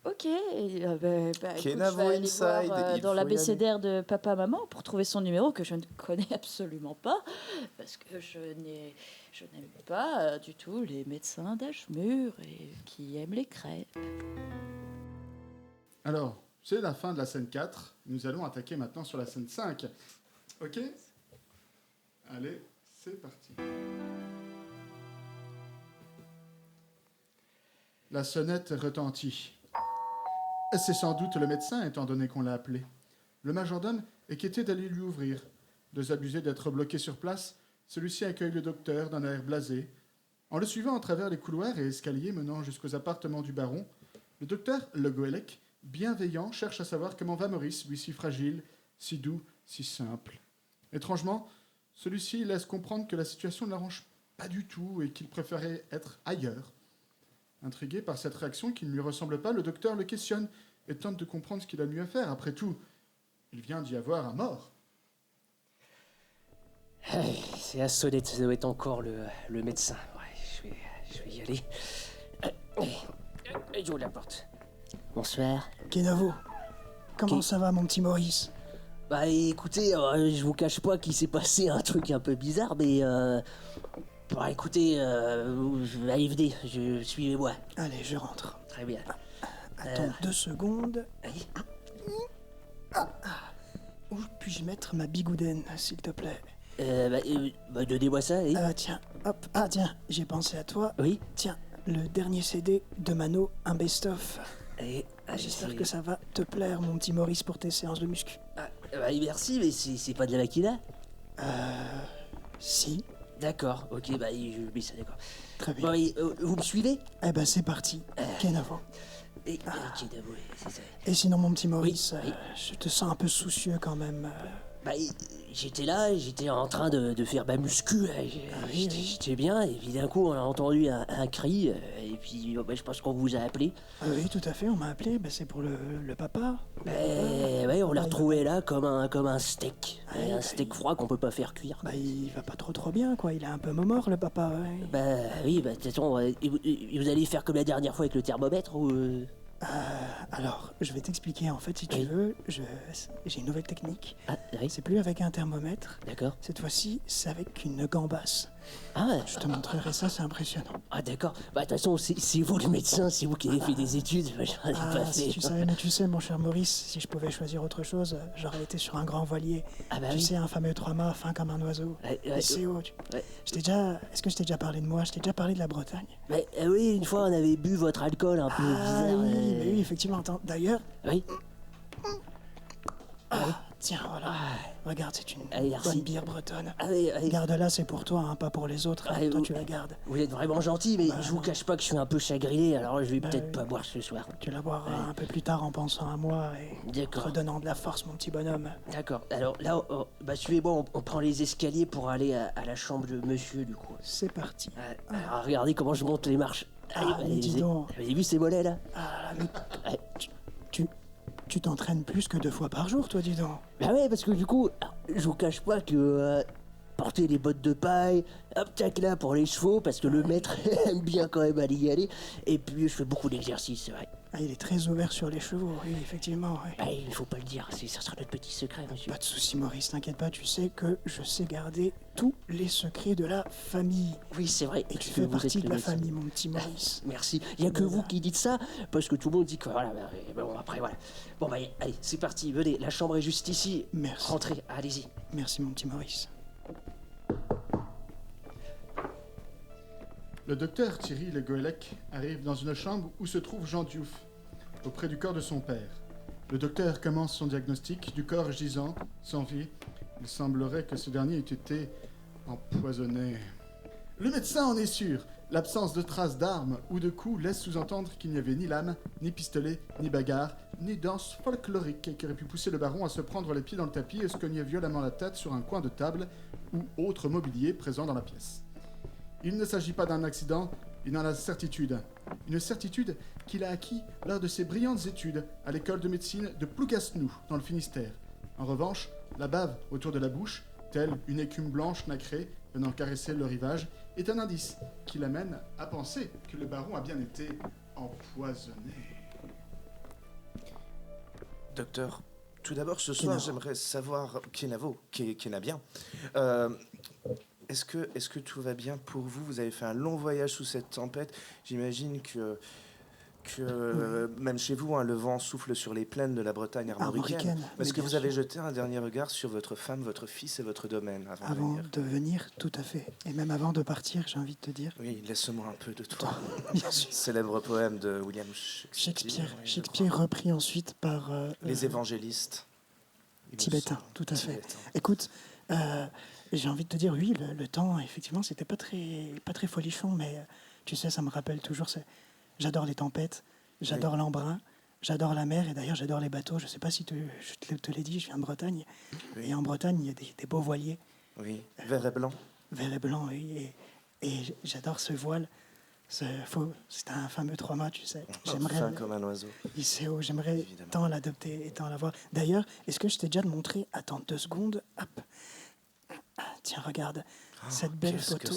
Ok, écoute, Kenavo je vais aller Inside, voir il dans faut y l'abécédaire de papa-maman pour trouver son numéro que je ne connais absolument pas, parce que je n'aime pas du tout les médecins d'âge mûr et qui aiment les crêpes. Alors, c'est la fin de la scène 4. Nous allons attaquer maintenant sur la scène 5. Ok? Allez, c'est parti. La sonnette retentit. C'est sans doute le médecin, étant donné qu'on l'a appelé. Le majordome est quitté d'aller lui ouvrir. Désabusé d'être bloqué sur place, celui-ci accueille le docteur d'un air blasé. En le suivant à travers les couloirs et escaliers menant jusqu'aux appartements du baron, le docteur Le Goélec, bienveillant, cherche à savoir comment va Maurice, lui si fragile, si doux, si simple. Étrangement, celui-ci laisse comprendre que la situation ne l'arrange pas du tout et qu'il préférait être ailleurs. Intrigué par cette réaction qui ne lui ressemble pas, le docteur le questionne et tente de comprendre ce qu'il a mieux à faire. Après tout, il vient d'y avoir un mort. C'est la sonnette, ça doit être encore le médecin. Ouais, je vais y aller. J'ouvre la porte. Bonsoir. Kenavo, comment ça va, mon petit Maurice? Bah écoutez, je vous cache pas qu'il s'est passé un truc un peu bizarre, mais bah écoutez, allez venez, suivez-moi. Allez, je rentre. Très bien. Attends 2 secondes. Oui. Où puis-je mettre ma bigoudaine, s'il te plaît? Donnez-moi ça, oui. Tiens, hop. Ah tiens, j'ai pensé à toi. Oui. Tiens, le dernier CD de Mano, un best-of. J'espère que ça va te plaire, mon petit Maurice, pour tes séances de muscu. Merci, mais c'est pas de la maquina? Si. D'accord, ok, bah je mets ça, d'accord. Très bien. Bon, et, vous me suivez? Eh ben c'est parti. Kenavo. Ok, d'abord, c'est ça. Et sinon, mon petit Maurice, Oui. je te sens un peu soucieux quand même. Bah, j'étais en train de faire ma muscu, j'étais bien, et puis d'un coup on a entendu un cri, et puis je pense qu'on vous a appelé. Oui, tout à fait, on m'a appelé, c'est pour le papa. Ouais, on l'a retrouvé là comme un steak, un steak froid qu'on peut pas faire cuire. Il va pas trop bien, quoi, il est un peu mort, le papa. Ouais. Oui, de toute façon, vous allez faire comme la dernière fois avec le thermomètre ou... Alors, je vais t'expliquer, en fait, si tu veux, j'ai une nouvelle technique. Ah, oui, C'est plus avec un thermomètre, d'accord. cette fois-ci, c'est avec une gambasse. Ah, Je te montrerai ça, c'est impressionnant. ah d'accord. Bah, de toute façon, c'est vous le médecin, c'est vous qui avez fait des études. J'en ai pas Si fait. tu savais, mais tu sais, mon cher Maurice, si je pouvais choisir autre chose, j'aurais été sur un grand voilier. Ah bah Tu oui. sais, un fameux 3 mâts, fin comme un oiseau. Ouais, C'est haut. ouais. Est-ce que je t'ai déjà parlé de moi? Je t'ai déjà parlé de la Bretagne? Mais oui, une fois on avait bu votre alcool un peu bizarre. Oui, effectivement. Attends, d'ailleurs, Oui. tiens, voilà. Regarde, c'est une Allez, merci. bonne bière bretonne. Ah oui, Garde-la, c'est pour toi, pas pour les autres. Ah, Toi, vous- tu la gardes. vous êtes vraiment gentil, mais je vous cache pas que je suis un peu chagriné, alors je vais peut-être oui. pas boire ce soir. Tu la boiras un peu plus tard en pensant à moi et te D'accord. redonnant de la force, mon petit bonhomme. D'accord. Alors là, suivez-moi, on prend les escaliers pour aller à la chambre de monsieur, du coup. C'est parti. Alors regardez comment je monte les marches. mais dis donc. Vous avez vu ces mollets là? Ah, mais tu t'entraînes plus que 2 fois par jour, toi, dis donc. Bah ouais, parce que du coup, je vous cache pas que porter les bottes de paille, hop, tac là pour les chevaux, parce que le maître aime bien quand même aller y aller. Et puis je fais beaucoup d'exercices, c'est vrai. Ah, il est très ouvert sur les chevaux, oui, effectivement. Oui. Bah, il ne faut pas le dire, ça sera notre petit secret, monsieur. Pas de soucis, Maurice, t'inquiète pas, tu sais que je sais garder tous les secrets de la famille. Oui, c'est vrai. Et tu que fais vous partie êtes de le la médecin. famille, mon petit Maurice. Merci. Il n'y a que vous qui dites ça, parce que tout le monde dit que voilà, bon, après voilà. Bon, bah, allez, c'est parti, venez, la chambre est juste ici. Merci. Rentrez, allez-y. Merci, mon petit Maurice. Le docteur Thierry Le Goélec arrive dans une chambre où se trouve Jean Diouf, auprès du corps de son père. Le docteur commence son diagnostic du corps gisant, sans vie. Il semblerait que ce dernier ait été empoisonné. Le médecin en est sûr. L'absence de traces d'armes ou de coups laisse sous-entendre qu'il n'y avait ni lame, ni pistolet, ni bagarre, ni danse folklorique qui aurait pu pousser le baron à se prendre les pieds dans le tapis et se cogner violemment la tête sur un coin de table ou autre mobilier présent dans la pièce. Il ne s'agit pas d'un accident, il en a certitude. Une certitude qu'il a acquis lors de ses brillantes études à l'école de médecine de Plougasnou, dans le Finistère. En revanche, la bave autour de la bouche, telle une écume blanche nacrée venant caresser le rivage, est un indice qui l'amène à penser que le baron a bien été empoisonné. Docteur, tout d'abord, ce soir, j'aimerais savoir... Kenavien. Est-ce que tout va bien pour vous? Vous avez fait un long voyage sous cette tempête. J'imagine que même chez vous, le vent souffle sur les plaines de la Bretagne armoricaine. Est-ce que vous avez jeté un dernier regard sur votre femme, votre fils et votre domaine avant de venir? Tout à fait. Et même avant de partir, j'ai envie de te dire. Oui, laisse-moi un peu de toi. Bien sûr. Célèbre poème de William Shakespeare. Shakespeare repris ensuite par... les évangélistes. Tibétains, tout à fait. Écoute, j'ai envie de te dire, oui, le temps, effectivement, c'était pas très folichon, mais tu sais, ça me rappelle toujours... J'adore les tempêtes, j'adore l'embrun, j'adore la mer, et d'ailleurs j'adore les bateaux. Je sais pas si je te l'ai dit, je viens de Bretagne. Oui. Et en Bretagne, il y a des beaux voiliers. Oui, vert et blanc. Vert et blanc, oui. Et j'adore ce voile. C'est un fameux 3 mâts, tu sais. J'aimerais fin comme un oiseau. Il sait où, j'aimerais tant l'adopter et tant l'avoir. D'ailleurs, est-ce que je t'ai déjà montré? Attends 2 secondes. Hop. Tiens, regarde. Cette belle photo.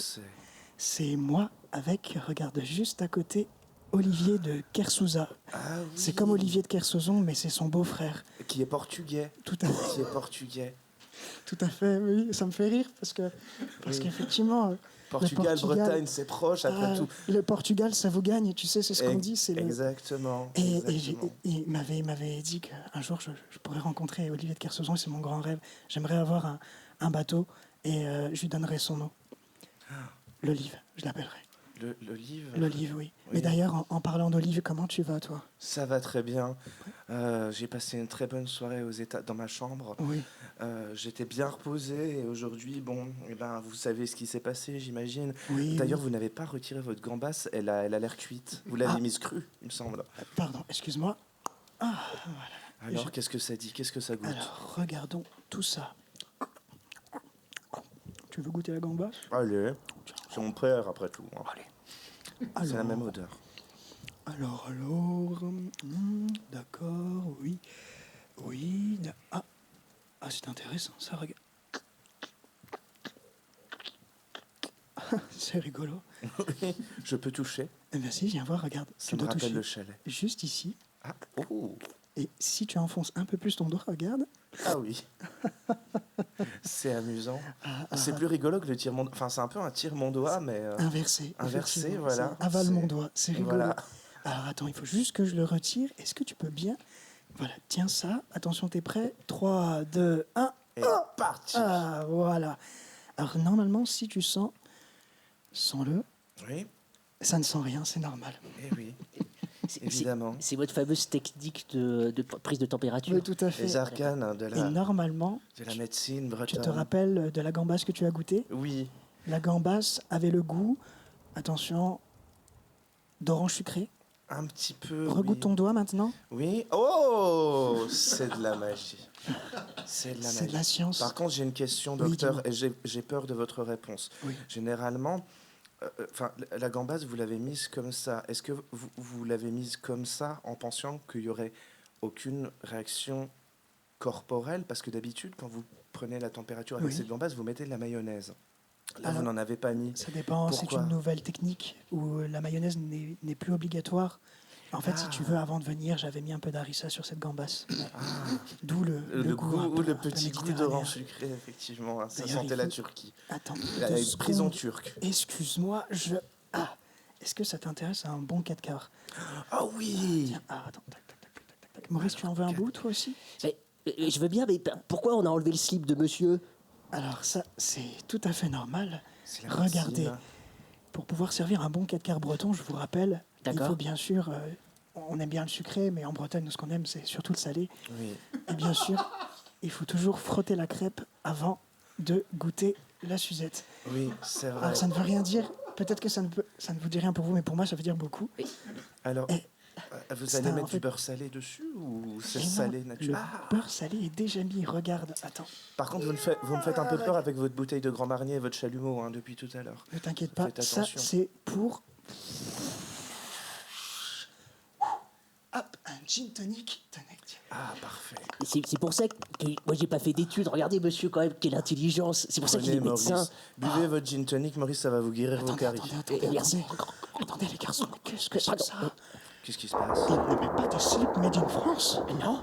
C'est moi avec, regarde, juste à côté, Olivier de Kersouza. Ah, oui. C'est comme Olivier de Kersauzon, mais c'est son beau-frère. Qui est portugais. Tout à fait. Qui est portugais. Tout à fait, oui. Ça me fait rire parce qu'effectivement... Portugal, Bretagne, c'est proche après tout. Le Portugal, ça vous gagne, tu sais, c'est ce qu'on dit. Exactement. Et il m'avait dit qu'un jour, je pourrais rencontrer Olivier de Kersauzon, c'est mon grand rêve. J'aimerais avoir un bateau et je lui donnerai son nom. L'Olive, je l'appellerai. L'Olive? L'Olive, oui. Mais d'ailleurs, en parlant d'Olive, comment tu vas, toi? Ça va très bien. J'ai passé une très bonne soirée dans ma chambre. Oui. J'étais bien reposé et aujourd'hui, vous savez ce qui s'est passé, j'imagine. Oui, d'ailleurs, vous n'avez pas retiré votre gambasse, elle a l'air cuite. Vous l'avez mise crue, il me semble. Pardon, excuse-moi. Voilà. Alors, qu'est-ce que ça dit? Qu'est-ce que ça goûte? Alors, regardons tout ça. Tu veux goûter la gambasse? Allez, c'est mon père après tout. Allez. C'est la même odeur. Alors, d'accord, oui. Oui, c'est intéressant, ça, regarde. C'est rigolo. Je peux toucher? Eh bien si, viens voir, regarde. Ça me rappelle le chalet. Juste ici. Ah, oh. Et si tu enfonces un peu plus ton doigt, regarde. Ah oui. C'est amusant. C'est plus rigolo que le tire-mon... Enfin, c'est un peu un tire-mon-doigt, mais... Inversé. Inversé, voilà. Avale mon doigt, c'est rigolo. Voilà. Alors attends, il faut juste que je le retire. Est-ce que tu peux bien... Voilà, tiens ça. Attention, t'es prêt? 3, 2, 1. Et parti. Ah, voilà. Alors normalement, si tu sens... Sens-le. Oui. Ça ne sent rien, c'est normal. Eh oui. Évidemment. C'est votre fameuse technique de prise de température. Oui, tout à fait. Les arcanes de Et normalement, la médecine bretonne. tu te rappelles de la gambasse que tu as goûtée? Oui. La gambasse avait le goût, attention, d'orange sucré. Un petit peu. Regoute ton doigt maintenant. Oui. Oh, c'est de la magie. C'est de la magie. C'est de la science. Par contre, j'ai une question, docteur, et j'ai peur de votre réponse. Oui. Généralement, la gambasse, vous l'avez mise comme ça. Est-ce que vous l'avez mise comme ça en pensant qu'il n'y aurait aucune réaction corporelle? Parce que d'habitude, quand vous prenez la température avec cette gambasse, vous mettez de la mayonnaise. Là, vous n'en avez pas mis. Ça dépend, c'est une nouvelle technique où la mayonnaise n'est plus obligatoire. En fait, si tu veux, avant de venir, j'avais mis un peu d'harissa sur cette gambasse. D'où le goût, le petit goût d'orange sucré, effectivement. Ça sentait la Turquie. Attends, la prison turque. Excuse-moi, est-ce que ça t'intéresse un bon 4 quarts? Ah oui. Tiens, attends, tac. Maurice, tu en veux un bout, toi aussi? Je veux bien, mais pourquoi on a enlevé le slip de monsieur? Alors ça, c'est tout à fait normal. Regardez, pour pouvoir servir un bon 4 quarts breton, je vous rappelle, il faut bien sûr... on aime bien le sucré, mais en Bretagne, nous, ce qu'on aime, c'est surtout le salé. Oui. Et bien sûr, il faut toujours frotter la crêpe avant de goûter la Suzette. Oui, c'est vrai. Alors ça ne veut rien dire, peut-être que ça ne vous dit rien pour vous, mais pour moi ça veut dire beaucoup. Alors, Et- vous c'est allez un- mettre en fait- du beurre salé dessus ou c'est Et non, salé le naturel beurre salé est déjà mis, regarde, attends, Par contre, vous me faites un peu peur avec votre bouteille de Grand Marnier et votre chalumeau hein, depuis tout à l'heure. ne t'inquiète pas, Faites ça attention. c'est pour... Hop, un gin tonic, tenez, tiens. Ah, parfait. C'est pour ça que moi j'ai pas fait d'études. Regardez monsieur quand même, quelle intelligence. C'est pour ça qu'il est Prenez, médecin. Maurice. Buvez votre gin tonic, Maurice, ça va vous guérir vos caries. Attendez, merci. Attendez les garçons, mais qu'est-ce que c'est que ça? Qu'est-ce qui se passe Il ne met pas de slip made in France. Non.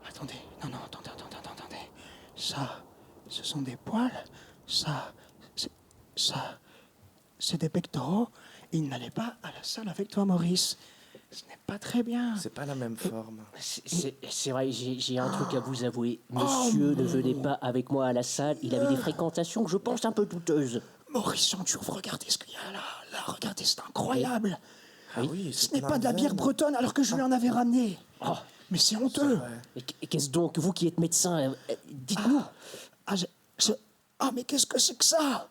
Attendez, non, attendez. Ça, ce sont des poils. Ça, c'est des pectoraux. Il n'allait pas à la salle avec toi, Maurice. Ce n'est pas très bien. C'est pas la même forme. C'est vrai, j'ai un truc à vous avouer. Monsieur ne venait pas avec moi à la salle. Il avait des fréquentations que je pense un peu douteuses. Maurice Jean-Diouf, regardez ce qu'il y a là. Là, regardez, c'est incroyable. Ah oui, Ce c'est n'est plein pas de la bière veine. bretonne alors que je lui en avais ramené. Mais c'est honteux. Ouais. Et qu'est-ce donc, vous qui êtes médecin, dites-nous. Mais qu'est-ce que c'est que ça?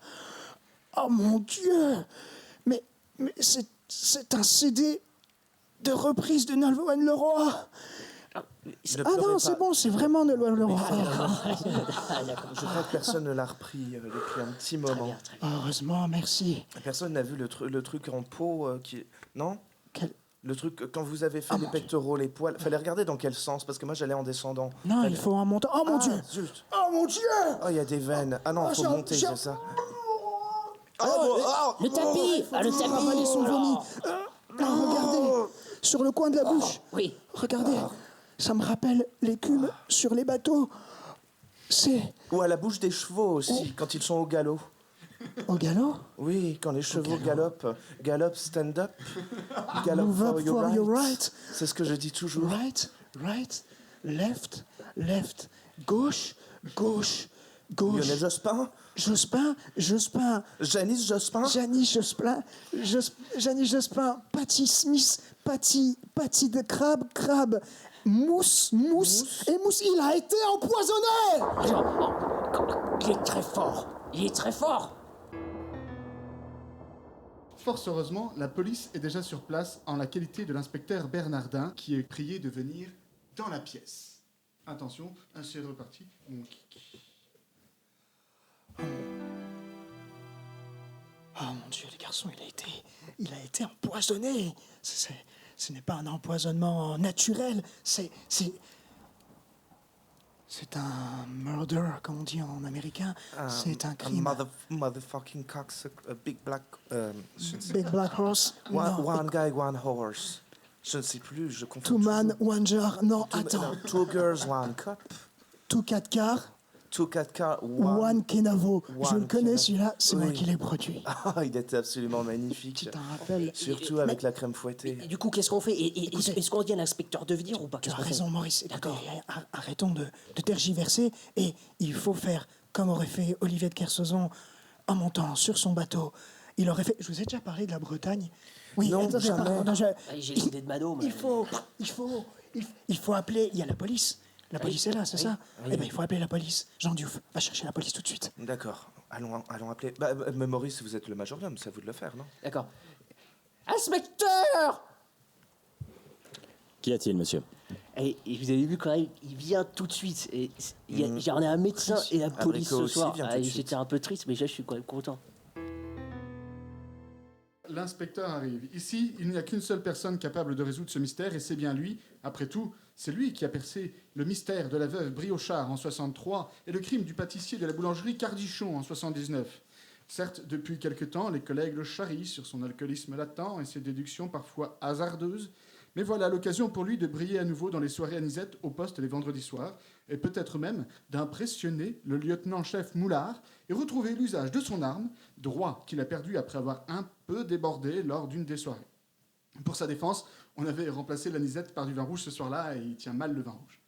Oh mon Dieu! Mais c'est un CD de reprise de Nolwenn Leroy. Ne Ah pleurez non, pas. c'est bon, c'est vraiment Nolwenn Leroy. Je crois que personne ne l'a repris depuis un petit moment. Heureusement, merci. Personne n'a vu le truc en peau qui... Non Quel- Le truc, quand vous avez fait les mon Dieu. pectoraux, les poils, fallait regarder dans quel sens, parce que moi j'allais en descendant. Non, il faut un montant. Oh mon Dieu! Zut. Oh mon Dieu! Oh, il y a des veines. Ah non, Ah, faut j'ai- monter, j'ai- c'est ça. Le tapis, le tapis. Ravaler son vomi. Regardez, sur le coin de la bouche. Oui. Regardez, ça me rappelle l'écume sur les bateaux. C'est Ou à la bouche des chevaux aussi, quand ils sont au galop. au galop. Oui, quand les chevaux galopent. Galop, stand up. Galop Move up for your right. C'est ce que je dis toujours. Right, left, gauche, Lionel Jospin, Jospin, Janice Jospin. Janice Jospin, Patty Smith, Patty de crabe, Mousse, et Mousse, il a été empoisonné! Il est très fort. Il est très fort. Fort heureusement, la police est déjà sur place en la qualité de l'inspecteur Bernardin qui est prié de venir dans la pièce. Attention, c'est reparti. Mon kiki. Oh mon Dieu, les garçons, il a été empoisonné. Ce n'est pas un empoisonnement naturel, c'est un murder, comme on dit en américain. C'est un crime. Motherfucking cocksucker, big black. Je ne sais Big Black Horse. Non. One guy, one horse. Je ne sais plus, je confonds. Two man, one jar. Non, toujours. attends. Two girls, one cup. Two 4 cars, Two cat car, one Kenavo. Je one le connais Kenavo. celui-là, c'est moi Oui. qui l'ai produit. Ah, il était absolument magnifique. Tu t'en rappelles? Surtout avec la crème fouettée. Et du coup, qu'est-ce qu'on fait? Écoutez. Est-ce qu'on dit à l'inspecteur de venir ou pas? Tu Qu'est-ce as qu'on fait? raison, Maurice. Écoutez, D'accord. arrêtons de tergiverser et il faut faire comme aurait fait Olivier de Kersauzon en montant sur son bateau. Il aurait fait. Je vous ai déjà parlé de la Bretagne. Oui, Non, attendez, jamais. pardon, J'ai l'idée de Mano. il faut appeler. Il y a la police. La police est là, c'est ça? Eh bien, il faut appeler la police. Jean Diouf, va chercher la police tout de suite. D'accord, allons appeler. Mais Maurice, vous êtes le majordome, c'est à vous de le faire, non? D'accord. Inspecteur! Qu'y a-t-il, monsieur? Et vous avez vu quand même, il vient tout de suite. Et j'en ai un médecin et la police Abricot ce aussi soir. vient tout de suite. J'étais un peu triste, mais là, je suis quand même content. L'inspecteur arrive. Ici, il n'y a qu'une seule personne capable de résoudre ce mystère, et c'est bien lui. Après tout, c'est lui qui a percé le mystère de la veuve Briochard en 63 et le crime du pâtissier de la boulangerie Cardichon en 79. Certes, depuis quelque temps, les collègues le charrient sur son alcoolisme latent et ses déductions parfois hasardeuses, mais voilà l'occasion pour lui de briller à nouveau dans les soirées anisette au poste les vendredis soirs, et peut-être même d'impressionner le lieutenant-chef Moulard et retrouver l'usage de son arme, droit qu'il a perdu après avoir un peu débordé lors d'une des soirées. Pour sa défense, on avait remplacé l'anisette par du vin rouge ce soir-là et il tient mal le vin rouge.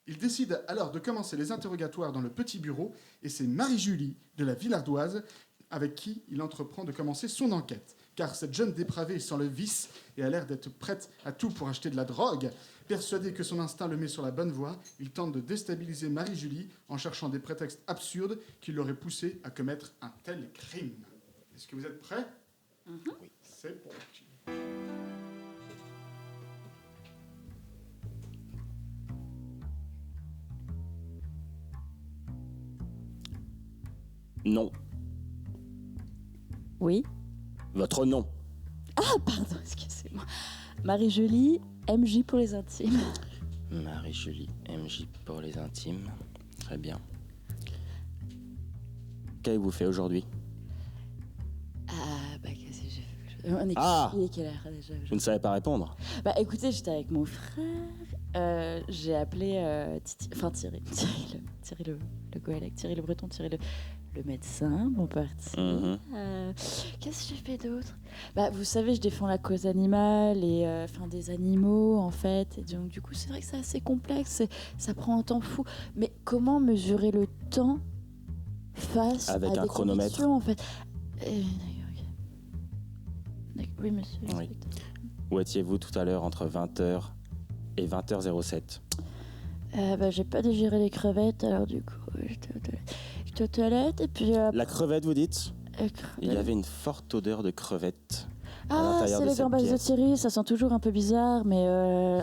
Il décide alors de commencer les interrogatoires dans le petit bureau et c'est Marie-Julie de la Villardoise avec qui il entreprend de commencer son enquête. car cette jeune dépravée sent le vice et a l'air d'être prête à tout pour acheter de la drogue. Persuadé que son instinct le met sur la bonne voie, il tente de déstabiliser Marie-Julie en cherchant des prétextes absurdes qui l'auraient poussé à commettre un tel crime. Est-ce que vous êtes prêts? Oui. C'est parti. Non. Oui. Votre nom. Ah, pardon, excusez-moi. Marie-Julie, MJ pour les intimes. Marie-Julie, MJ pour les intimes. Très bien. Qu'avez-vous fait aujourd'hui? Ah, bah, qu'est-ce que j'ai fait? On est Ah il est quelle heure déjà? Vous ne savez pas répondre? Bah, écoutez, j'étais avec mon frère. J'ai appelé Thierry. Thierry le Goélec, Thierry le Breton, Thierry le médecin, bon parti. Qu'est-ce que j'ai fait d'autre? Bah, vous savez, je défends la cause animale et des animaux en fait. Et donc du coup, c'est vrai que c'est assez complexe, ça prend un temps fou. Mais comment mesurer le temps face avec à un des chronomètre conditions, en fait? D'accord. Oui, monsieur. Oui. Où étiez-vous tout à l'heure entre 20h et 20h07? Bah, j'ai pas digéré les crevettes, alors du coup, j'étais aux toilettes et puis. La crevette, vous dites? Crevette. Il y avait une forte odeur de crevette à Ah, l'intérieur c'est de les cette gambages de pièce. Thierry, ça sent toujours un peu bizarre, mais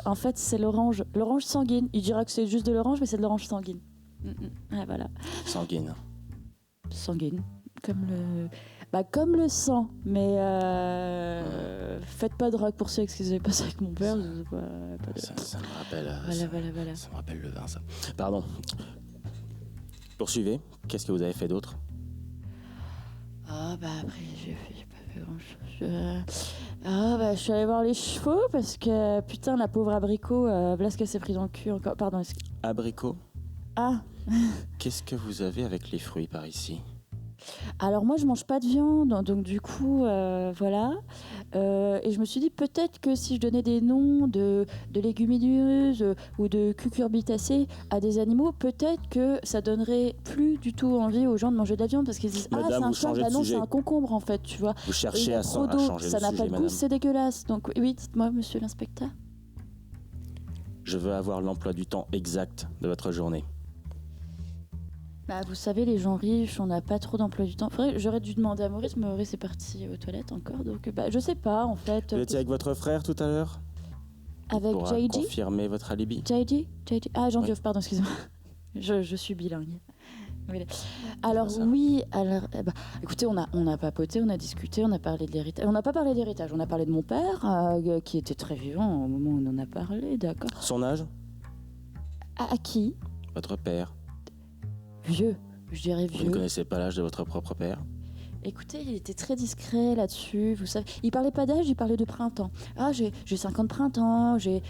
en fait, c'est l'orange. L'orange sanguine. Il dira que c'est juste de l'orange, mais c'est de l'orange sanguine. Ah, voilà. Sanguine. Sanguine. Comme le sang, mais faites pas de drogue pour ceux, excusez, pas ça avec mon père. Ça me rappelle. Voilà. Ça me rappelle le vin, ça. Pardon. Poursuivez. Qu'est-ce que vous avez fait d'autre? Ah, bah après, j'ai pas fait grand-chose. Je suis allée voir les chevaux parce que, putain, la pauvre abricot, voilà ce qu'elle s'est pris dans le cul encore. Pardon. Abricot? Ah. Qu'est-ce que vous avez avec les fruits par ici? Alors moi je mange pas de viande, donc du coup voilà. Et je me suis dit peut-être que si je donnais des noms de légumineuses ou de cucurbitacées à des animaux, peut-être que ça donnerait plus du tout envie aux gens de manger de la viande parce qu'ils disent Madame, c'est un vous chat, changez de non sujet. c'est un concombre en fait, tu vois. Vous Et il y cherchez a à trop changer d'eau, de ça n'a sujet, pas de goût, madame. c'est dégueulasse. Donc oui, dites-moi monsieur l'inspecteur. Je veux avoir l'emploi du temps exact de votre journée. Bah, vous savez, les gens riches, on n'a pas trop d'emploi du temps. J'aurais dû demander à Maurice, mais Maurice est parti aux toilettes encore, donc je sais pas en fait. Vous étiez avec votre frère tout à l'heure? Avec Pour JD. confirmer votre alibi. JD. Ah, Jean Oui. Diouf, pardon, excusez-moi. Je suis bilingue. Oui. Alors ça. oui, écoutez, on a papoté, on a discuté, on a parlé de l'héritage. On n'a pas parlé d'héritage, on a parlé de mon père, qui était très vivant au moment où on en a parlé, d'accord. Son âge? À qui? Votre père. Vieux, je dirais Vous ne vieux. connaissez pas l'âge de votre propre père? Écoutez, il était très discret là-dessus, vous savez. Il parlait pas d'âge, il parlait de printemps. Ah, j'ai 50 printemps, j'ai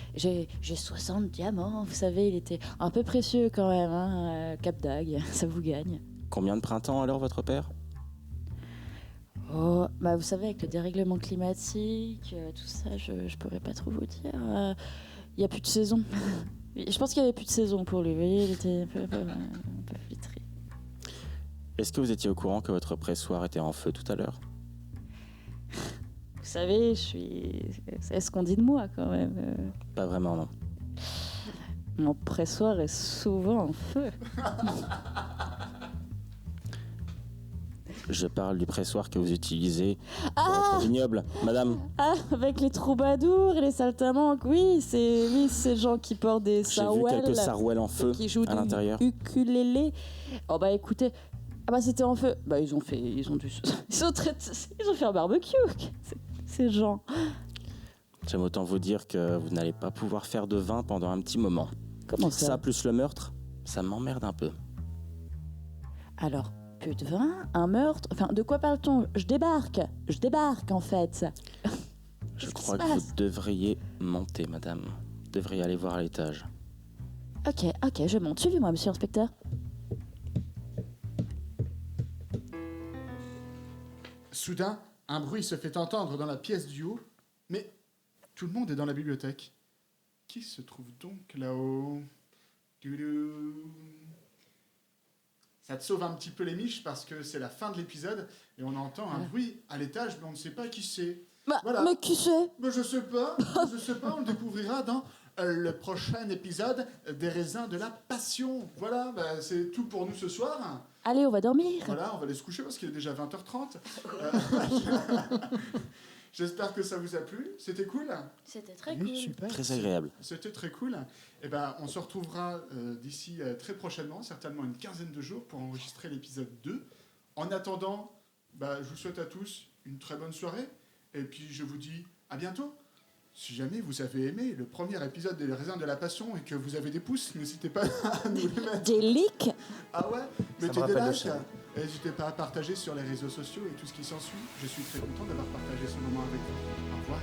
60 diamants, vous savez, il était un peu précieux quand même, hein. Cap d'Agde, ça vous gagne. Combien de printemps alors votre père? Oh, vous savez, avec le dérèglement climatique, tout ça, je pourrais pas trop vous dire. Il y a plus de saison. Je pense qu'il y avait plus de saison pour lui, vous voyez, il était un peu flétri. Est-ce que vous étiez au courant que votre pressoir était en feu tout à l'heure? Vous savez, c'est ce qu'on dit de moi quand même. Pas vraiment, non. Mon pressoir est souvent en feu. Je parle du pressoir que vous utilisez dans votre vignoble, madame. Ah, avec les troubadours et les saltimbanques, oui, c'est ces gens qui portent des J'ai vu sarouels. quelques sarouels en feu Qui jouent à l'intérieur. du ukulélé. Oh écoutez, c'était en feu. Ils ont fait un barbecue. Ces gens. J'aime autant vous dire que vous n'allez pas pouvoir faire de vin pendant un petit moment. Comment ça? Ça plus le meurtre, ça m'emmerde un peu. Alors, peu de vin, un meurtre. Enfin, de quoi parle-t-on? Je débarque en fait. Je Qu'est-ce qui crois se que vous passe? devriez monter, madame. Vous devriez aller voir à l'étage. Ok, je monte. Suivez-moi, monsieur l'inspecteur. Soudain, un bruit se fait entendre dans la pièce du haut, mais tout le monde est dans la bibliothèque. Qui se trouve donc là-haut? Doudou. Ça te sauve un petit peu les miches parce que c'est la fin de l'épisode et on entend un bruit à l'étage, mais on ne sait pas qui c'est. Voilà. Mais qui c'est? Je sais pas, on le découvrira dans le prochain épisode des raisins de la passion. Voilà, c'est tout pour nous ce soir. Allez, on va dormir. Voilà, on va aller se coucher parce qu'il est déjà 20h30. J'espère que ça vous a plu. C'était cool. C'était très Oui, cool. super. Très agréable. C'était très cool. Et on se retrouvera d'ici très prochainement, certainement une quinzaine de jours pour enregistrer l'épisode 2. En attendant, je vous souhaite à tous une très bonne soirée. Et puis je vous dis à bientôt. Si jamais vous avez aimé le premier épisode des raisins de la passion et que vous avez des pouces, n'hésitez pas à nous les mettre. Des leaks. Ah ouais, me mettez des rappelle le likes. chien. N'hésitez pas à partager sur les réseaux sociaux et tout ce qui s'ensuit. Je suis très content d'avoir partagé ce moment avec vous. Au revoir.